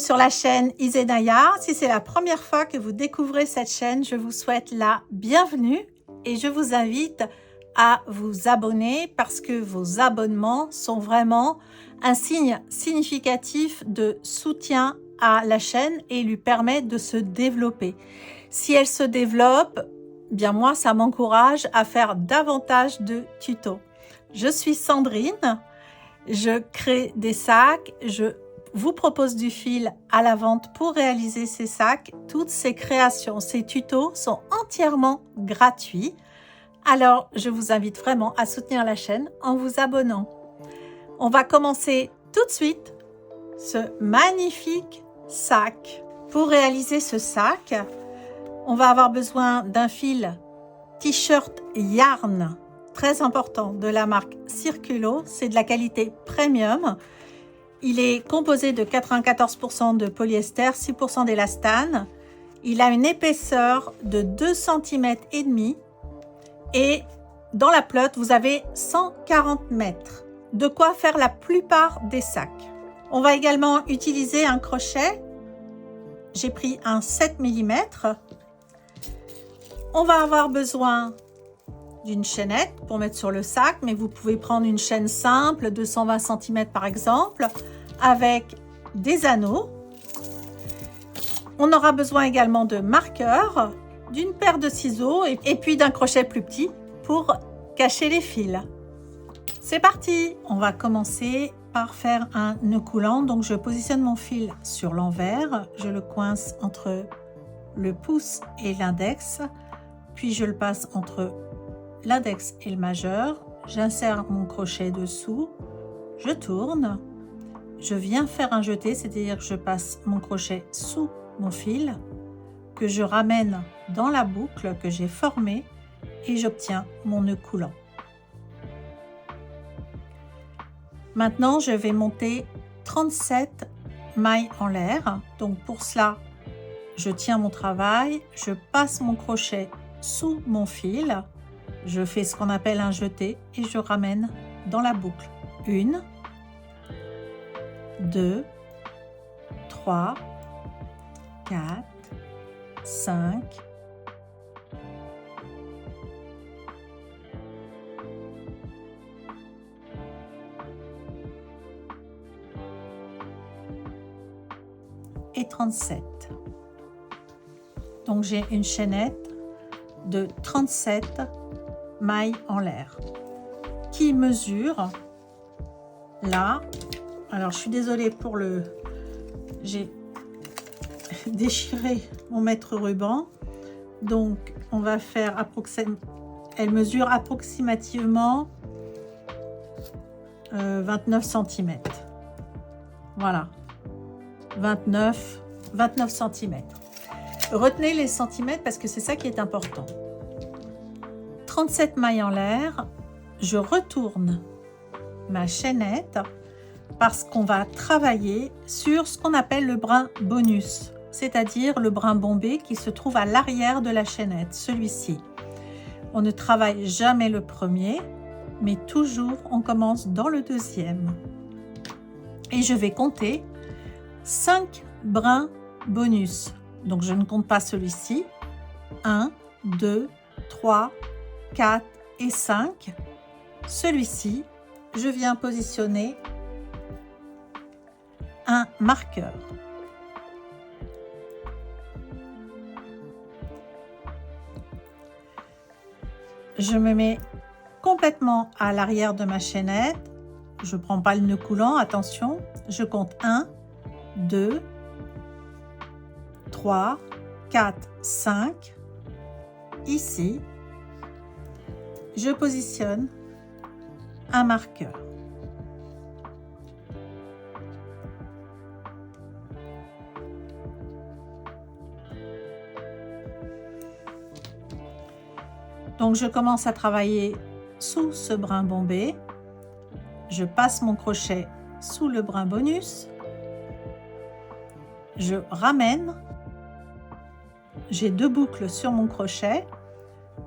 sur la chaîne Izenaya. Si c'est la première fois que vous découvrez cette chaîne, je vous souhaite la bienvenue et je vous invite à vous abonner parce que vos abonnements sont vraiment un signe significatif de soutien à la chaîne et lui permet de se développer. Si elle se développe, bien moi ça m'encourage à faire davantage de tutos. Je suis Sandrine, je crée des sacs, je vous propose du fil à la vente pour réaliser ces sacs. Toutes ces créations, ces tutos sont entièrement gratuits. Alors, je vous invite vraiment à soutenir la chaîne en vous abonnant. On va commencer tout de suite ce magnifique sac. Pour réaliser ce sac, on va avoir besoin d'un fil t-shirt yarn, très important, de la marque Circulo. C'est de la qualité premium. Il est composé de 94% de polyester, 6% d'élastane. Il a une épaisseur de 2,5 cm et dans la pelote, vous avez 140 mètres. De quoi faire la plupart des sacs. On va également utiliser un crochet. J'ai pris un 7 mm. On va avoir besoin d'une chaînette pour mettre sur le sac, mais vous pouvez prendre une chaîne simple de 120 cm par exemple, avec des anneaux. On aura besoin également de marqueurs, d'une paire de ciseaux et puis d'un crochet plus petit pour cacher les fils. C'est parti! On va commencer par faire un nœud coulant. Donc je positionne mon fil sur l'envers, je le coince entre le pouce et l'index, puis je le passe entre l'index et le majeur, j'insère mon crochet dessous, je tourne, je viens faire un jeté, c'est-à-dire que je passe mon crochet sous mon fil, que je ramène dans la boucle que j'ai formée et j'obtiens mon nœud coulant. Maintenant, je vais monter 37 mailles en l'air. Donc pour cela, je tiens mon travail, je passe mon crochet sous mon fil, je fais ce qu'on appelle un jeté et je ramène dans la boucle. 1, 2, 3, 4, 5, 37. Donc j'ai une chaînette de 37 mailles en l'air qui mesure là. Alors je suis désolée pour le, j'ai déchiré mon mètre ruban, donc on va faire elle mesure approximativement 29 cm. Voilà, 29 cm. Retenez les centimètres parce que c'est ça qui est important. 37 mailles en l'air, je retourne ma chaînette parce qu'on va travailler sur ce qu'on appelle le brin bonus, c'est-à-dire le brin bombé qui se trouve à l'arrière de la chaînette, celui-ci. On ne travaille jamais le premier, mais toujours on commence dans le deuxième. Et je vais compter 5 brins bonus. Donc je ne compte pas celui-ci. 1, 2, 3, 4 et 5. Celui-ci, je viens positionner un marqueur. Je me mets complètement à l'arrière de ma chaînette. Je ne prends pas le nœud coulant, attention. Je compte 1, 2, 3, 4, 5. Ici, je positionne un marqueur. Donc je commence à travailler sous ce brin bombé. Je passe mon crochet sous le brin bonus. Je ramène. J'ai 2 boucles sur mon crochet.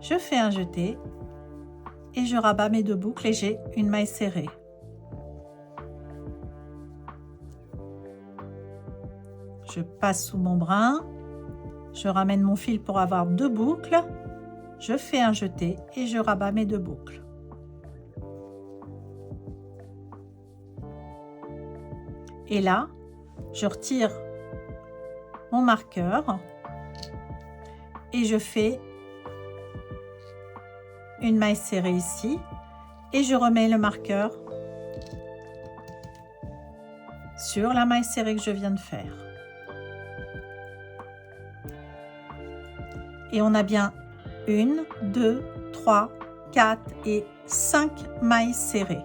Je fais un jeté et je rabats mes 2 boucles et j'ai une maille serrée. je passe sous mon brin, je ramène mon fil pour avoir 2 boucles, je fais un jeté et je rabats mes 2 boucles. Et là, je retire mon marqueur et je fais une maille serrée ici et je remets le marqueur sur la maille serrée que je viens de faire. Et on a bien 1, 2, 3, 4 et 5 mailles serrées.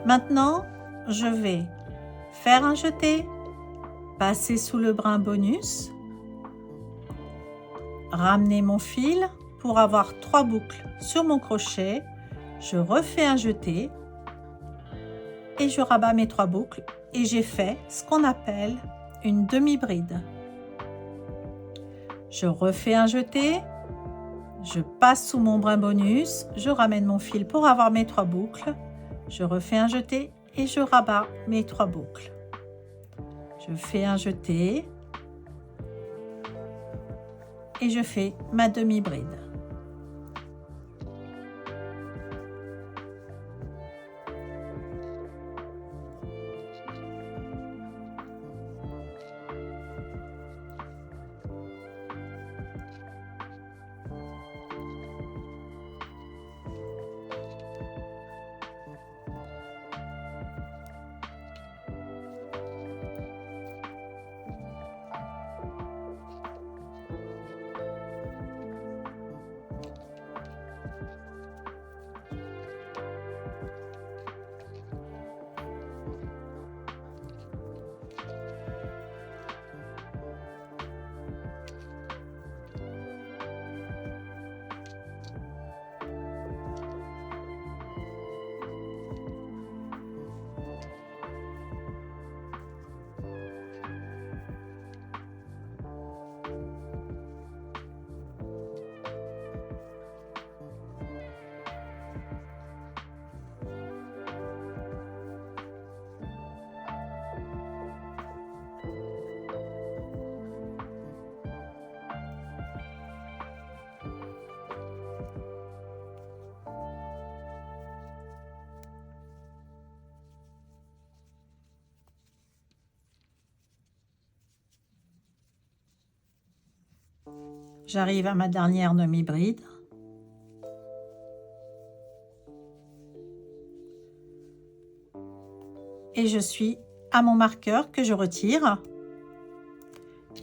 Maintenant, je vais faire un jeté, passer sous le brin bonus, ramener mon fil pour avoir 3 boucles sur mon crochet, je refais un jeté et je rabats mes 3 boucles et j'ai fait ce qu'on appelle une demi-bride. Je refais un jeté, je passe sous mon brin bonus, je ramène mon fil pour avoir mes 3 boucles, je refais un jeté et je rabats mes 3 boucles. Je fais un jeté et je fais ma demi-bride. J'arrive à ma dernière demi-bride. Et je suis à mon marqueur que je retire.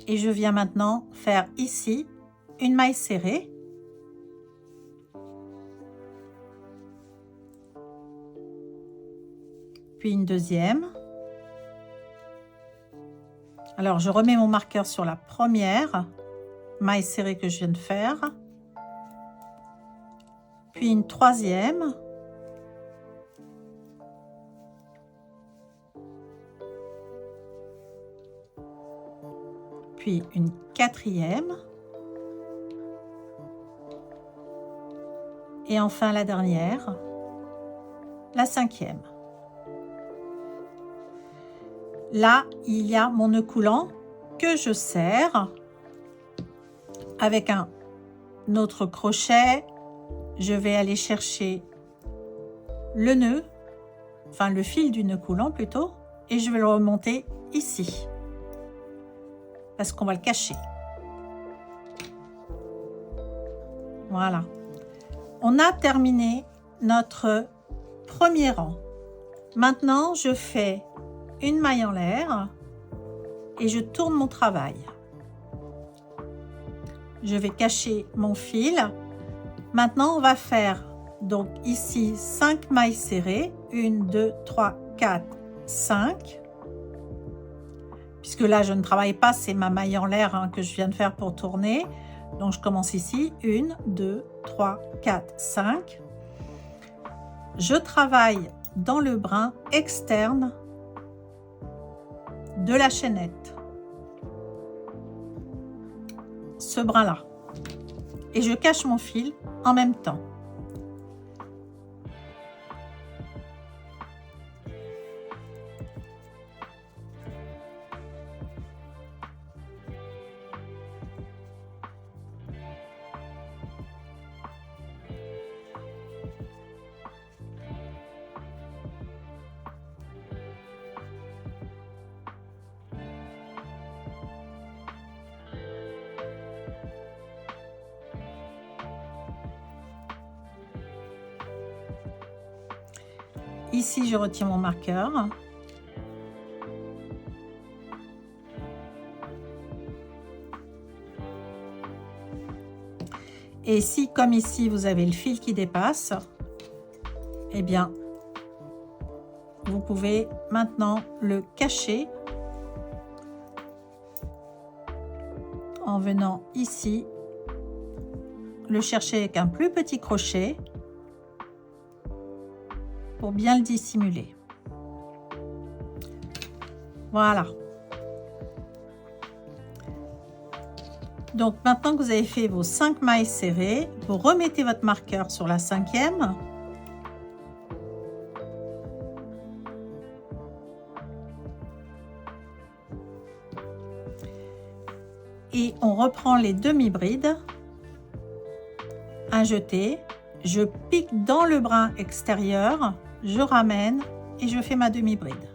Et je viens maintenant faire ici une maille serrée. Puis une deuxième. Alors je remets mon marqueur sur la première maille serrée que je viens de faire, puis une troisième, puis une quatrième, et enfin la dernière, la cinquième. Là, il y a mon nœud coulant que je serre avec un autre crochet. Je vais aller chercher le nœud, enfin le fil du nœud coulant plutôt, et je vais le remonter ici, parce qu'on va le cacher. Voilà. On a terminé notre premier rang. Maintenant, je fais une maille en l'air et je tourne mon travail. Je vais cacher mon fil. Maintenant, on va faire donc ici 5 mailles serrées. 1, 2, 3, 4, 5. Puisque là, je ne travaille pas, c'est ma maille en l'air que je viens de faire pour tourner. Donc, je commence ici. 1, 2, 3, 4, 5. Je travaille dans le brin externe de la chaînette. Ce brin-là. Et je cache mon fil en même temps. Ici, je retire mon marqueur. Et si, comme ici, vous avez le fil qui dépasse, eh bien, vous pouvez maintenant le cacher en venant ici, le chercher avec un plus petit crochet pour bien le dissimuler. Voilà. Donc maintenant que vous avez fait vos 5 mailles serrées, vous remettez votre marqueur sur la 5e. Et on reprend les demi-brides. Un jeté, je pique dans le brin extérieur, je ramène et je fais ma demi-bride.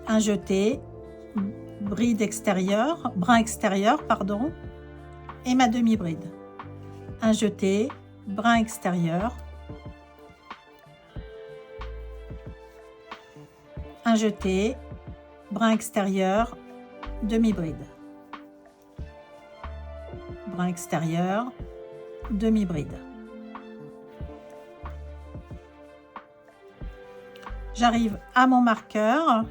Un jeté, bride extérieure, brin extérieur, pardon, et ma demi-bride. Un jeté, brin extérieur, un jeté, brin extérieur, demi-bride. Brin extérieur, demi-bride. J'arrive à mon marqueur,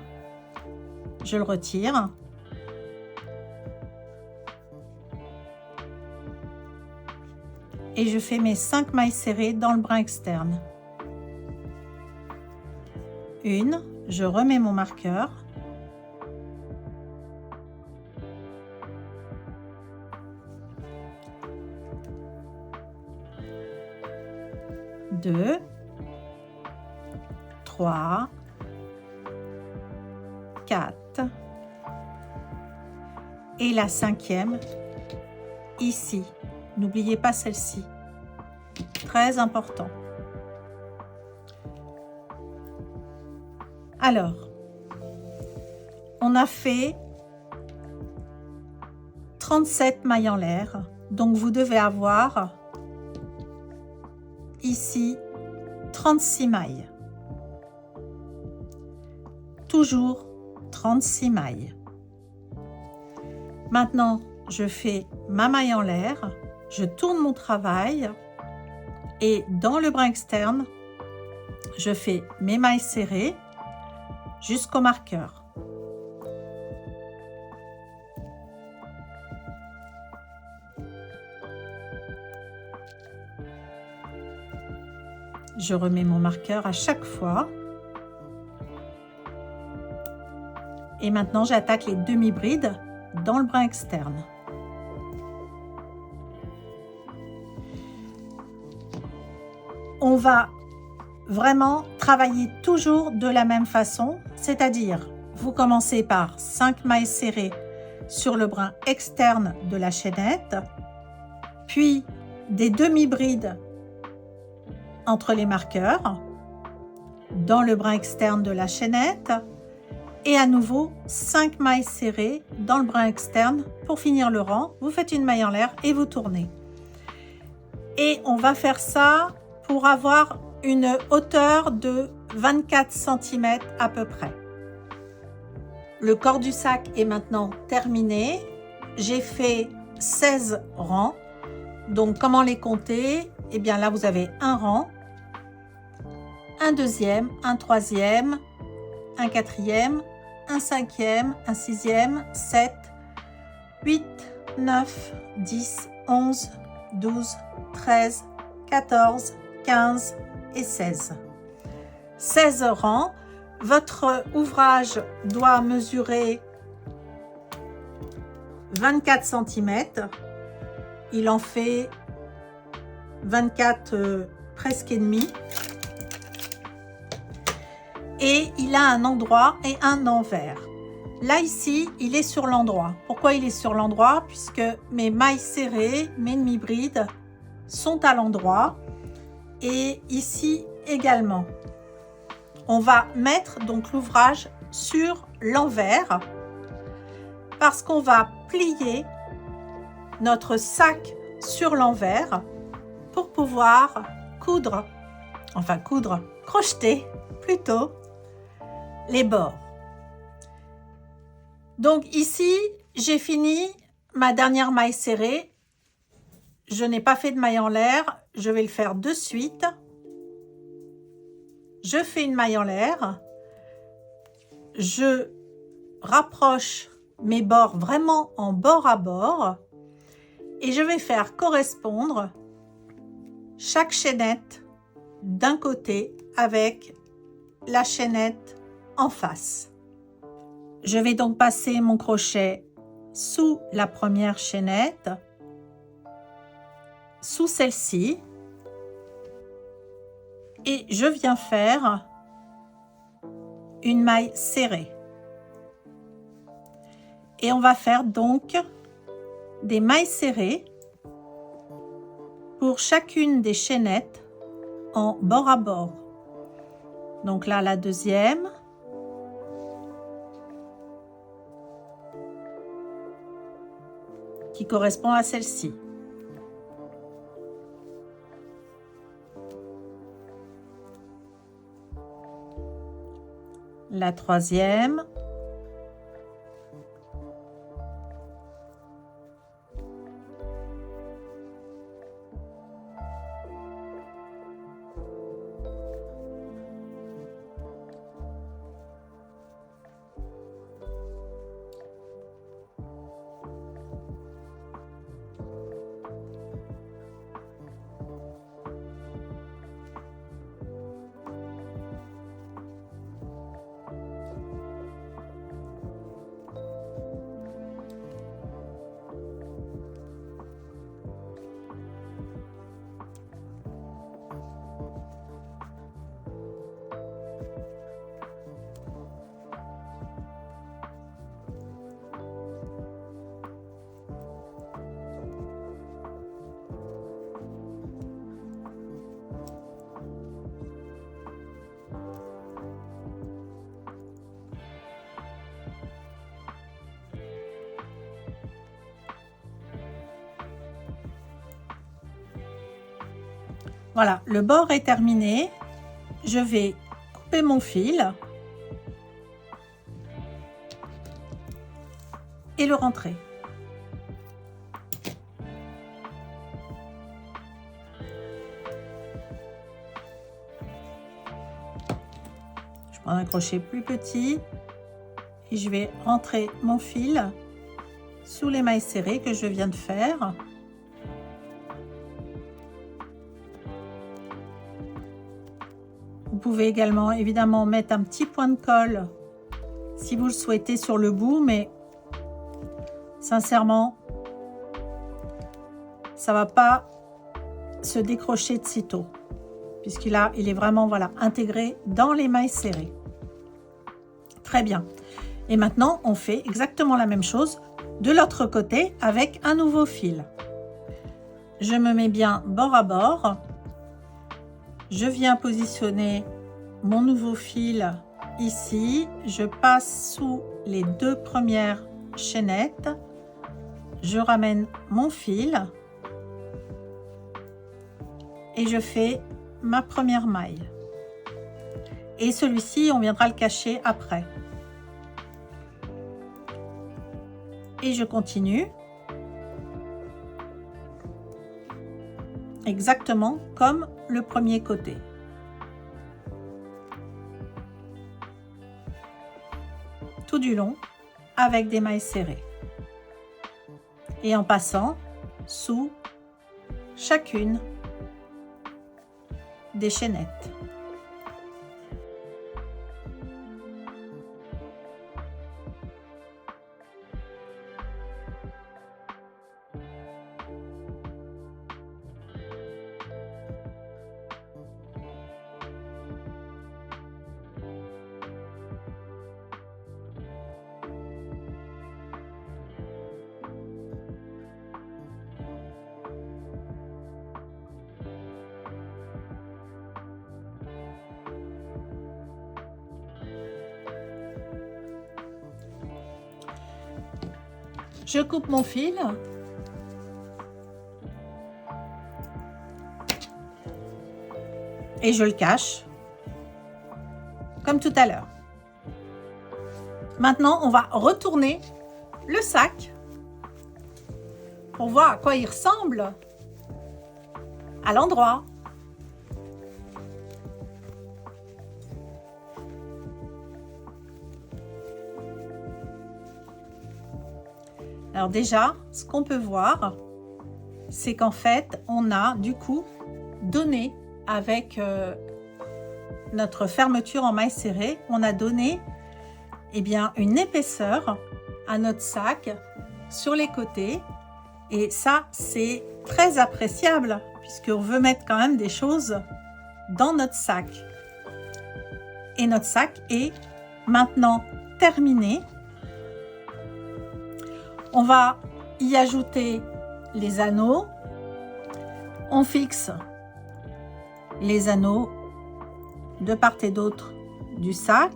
je le retire. Et je fais mes 5 mailles serrées dans le brin externe. Une, je remets mon marqueur. Deux, 3, 4 et la 5e ici. N'oubliez pas celle-ci, très important. Alors, on a fait 37 mailles en l'air, donc vous devez avoir ici 36 mailles. Toujours 36 mailles. Maintenant, je fais ma maille en l'air, je tourne mon travail et dans le brin externe, je fais mes mailles serrées jusqu'au marqueur. Je remets mon marqueur à chaque fois. Et maintenant, j'attaque les demi-brides dans le brin externe. On va vraiment travailler toujours de la même façon, c'est-à-dire vous commencez par 5 mailles serrées sur le brin externe de la chaînette, puis des demi-brides entre les marqueurs, dans le brin externe de la chaînette, et à nouveau 5 mailles serrées dans le brin externe pour finir le rang. Vous faites une maille en l'air et vous tournez. Et on va faire ça pour avoir une hauteur de 24 cm à peu près. Le corps du sac est maintenant terminé. J'ai fait 16 rangs. Donc comment les compter? Eh bien là vous avez un rang, un deuxième, un troisième, un quatrième, un cinquième, un sixième, 7, 8, 9, 10, 11, 12, 13, 14, 15 et 16. 16 rangs. Votre ouvrage doit mesurer 24 cm. Il en fait 24 presque et demi. Et il a un endroit et un envers. Là, ici, il est sur l'endroit. Pourquoi il est sur l'endroit? Puisque mes mailles serrées, mes demi-brides sont à l'endroit. Et ici également. On va mettre donc l'ouvrage sur l'envers parce qu'on va plier notre sac sur l'envers pour pouvoir coudre enfin coudre, crocheter plutôt les bords. Donc ici, j'ai fini ma dernière maille serrée. Je n'ai pas fait de maille en l'air, je vais le faire de suite. Je fais une maille en l'air, je rapproche mes bords vraiment en bord à bord et je vais faire correspondre chaque chaînette d'un côté avec la chaînette en face. Je vais donc passer mon crochet sous la première chaînette, sous celle-ci, et je viens faire une maille serrée. Et on va faire donc des mailles serrées pour chacune des chaînettes en bord à bord. Donc là, la deuxième. Qui correspond à celle-ci. La troisième. Voilà, le bord est terminé. Je vais couper mon fil et le rentrer. Je prends un crochet plus petit et je vais rentrer mon fil sous les mailles serrées que je viens de faire. Vous pouvez également évidemment mettre un petit point de colle si vous le souhaitez sur le bout, mais sincèrement, ça va pas se décrocher de sitôt, puisqu'il est vraiment voilà, intégré dans les mailles serrées. Très bien. Et maintenant, on fait exactement la même chose de l'autre côté avec un nouveau fil. Je me mets bien bord à bord. Je viens positionner mon nouveau fil ici. Je passe sous les deux premières chaînettes. Je ramène mon fil et je fais ma première maille. Et celui-ci, on viendra le cacher après. Et je continue. Exactement comme le premier côté. Tout du long avec des mailles serrées. Et en passant sous chacune des chaînettes. Je coupe mon fil et je le cache, comme tout à l'heure. Maintenant, on va retourner le sac pour voir à quoi il ressemble à l'endroit. Alors déjà, ce qu'on peut voir, c'est qu'en fait, on a du coup donné avec notre fermeture en maille serrée, on a donné eh bien, une épaisseur à notre sac sur les côtés. Et ça, c'est très appréciable puisqu'on veut mettre quand même des choses dans notre sac. Et notre sac est maintenant terminé. On va y ajouter les anneaux. On fixe les anneaux de part et d'autre du sac.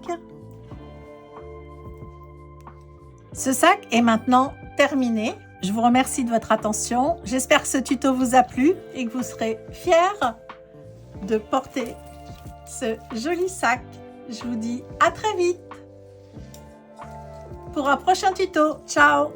Ce sac est maintenant terminé. Je vous remercie de votre attention. J'espère que ce tuto vous a plu et que vous serez fiers de porter ce joli sac. Je vous dis à très vite pour un prochain tuto. Ciao!